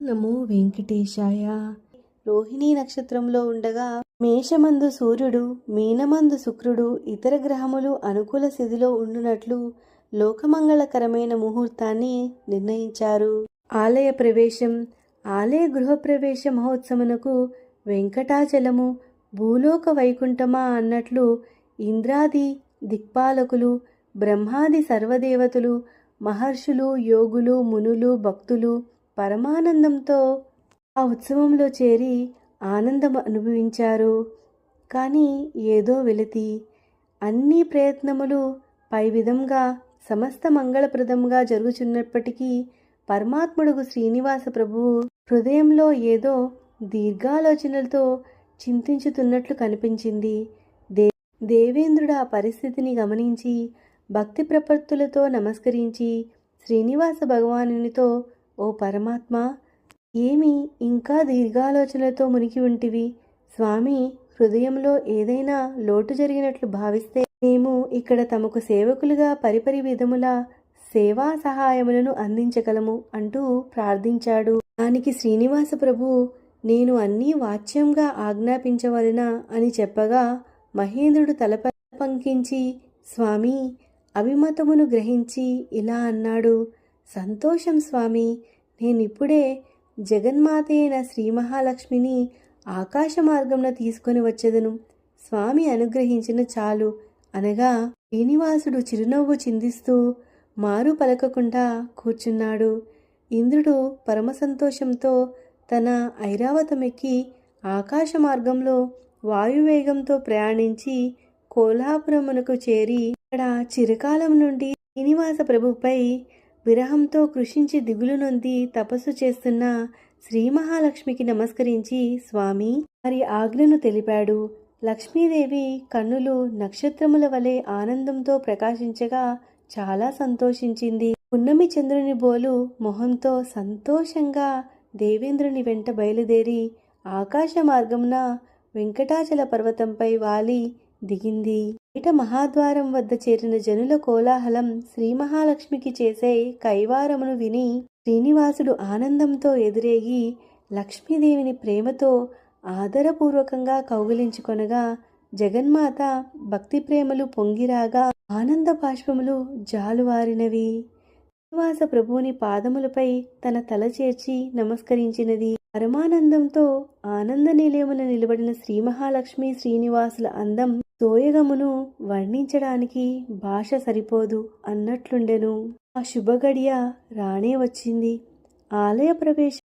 నమో వెంకటేశాయ. రోహిణీ నక్షత్రంలో ఉండగా మేషమందు సూర్యుడు, మీనమందు శుక్రుడు, ఇతర గ్రహములు అనుకూల స్థితిలో ఉండునట్లు లోకమంగళకరమైన ముహూర్తాన్ని నిర్ణయించారు. ఆలయ ప్రవేశం. ఆలయ గృహప్రవేశ మహోత్సవమునకు వెంకటాచలము భూలోక వైకుంఠమా అన్నట్లు ఇంద్రాది దిక్పాలకులు, బ్రహ్మాది సర్వదేవతలు, మహర్షులు, యోగులు, మునులు, భక్తులు పరమానందంతో ఆ ఉత్సవంలో చేరి ఆనందం అనుభవించారు. కానీ ఏదో వెలితి. అన్ని ప్రయత్నములు పై విధంగా సమస్త మంగళప్రదంగా జరుగుచున్నప్పటికీ పరమాత్ముడుగు శ్రీనివాస ప్రభువు హృదయంలో ఏదో దీర్ఘాలోచనలతో చింతించుతున్నట్లు కనిపించింది. దేవేంద్రుడు ఆ పరిస్థితిని గమనించి భక్తి ప్రపత్తులతో నమస్కరించి శ్రీనివాస భగవానునితో, ఓ పరమాత్మ, ఏమి ఇంకా దీర్ఘాలోచనలతో మునిగి ఉంటివి? స్వామి హృదయంలో ఏదైనా లోటు జరిగినట్లు భావిస్తే మేము ఇక్కడ తమకు సేవకులుగా పరిపరి విధముల సేవా సహాయములను అందించగలము అంటూ ప్రార్థించాడు. దానికి శ్రీనివాస ప్రభు, నేను అన్నీ వాచ్యంగా ఆజ్ఞాపించవలెనా అని చెప్పగా మహేంద్రుడు తలపై పంకించి స్వామి అభిమతమును గ్రహించి ఇలా అన్నాడు. సంతోషం స్వామి, నేనిప్పుడే జగన్మాత అయిన శ్రీ మహాలక్ష్మిని ఆకాశ మార్గంలో తీసుకొని వచ్చేదను. స్వామి అనుగ్రహించిన చాలు అనగా శ్రీనివాసుడు చిరునవ్వు చిందిస్తూ మారు పలకకుండా కూర్చున్నాడు. ఇంద్రుడు పరమ సంతోషంతో తన ఐరావతమెక్కి ఆకాశ మార్గంలో వాయువేగంతో ప్రయాణించి కోల్హాపురమునకు చేరి అక్కడ చిరకాలం నుండి శ్రీనివాస ప్రభుపై విరహంతో కృషించి దిగులు నొంది తపస్సు చేస్తున్న శ్రీ మహాలక్ష్మికి నమస్కరించి స్వామి వారి ఆజ్ఞను తెలిపాడు. లక్ష్మీదేవి కన్నులు నక్షత్రముల వలె ఆనందంతో ప్రకాశించగా చాలా సంతోషించింది. పున్నమి చంద్రుని బోలు మొహంతో సంతోషంగా దేవేంద్రుని వెంట బయలుదేరి ఆకాశ మార్గమున వెంకటాచల పర్వతంపై వాలి దిగింది. బయట మహాద్వారం వద్ద చేరిన జనుల కోలాహలం శ్రీ మహాలక్ష్మికి చేసే కైవారమును విని శ్రీనివాసుడు ఆనందంతో ఎదురేగి లక్ష్మీదేవిని ప్రేమతో ఆదరపూర్వకంగా కౌగిలించుకొనగా జగన్మాత భక్తి ప్రేమలు పొంగిరాగా ఆనంద బాష్పములు జాలువారినవి. శ్రీనివాస ప్రభువుని పాదములపై తన తల చేర్చి నమస్కరించినది. పరమానందంతో ఆనంద నిలయమున నిలబడిన శ్రీ మహాలక్ష్మి శ్రీనివాసుల అందం సోయగమును వర్ణించడానికి భాష సరిపోదు అన్నట్లుండెను. ఆ శుభగడియ రానే వచ్చింది. ఆలయ ప్రవేశం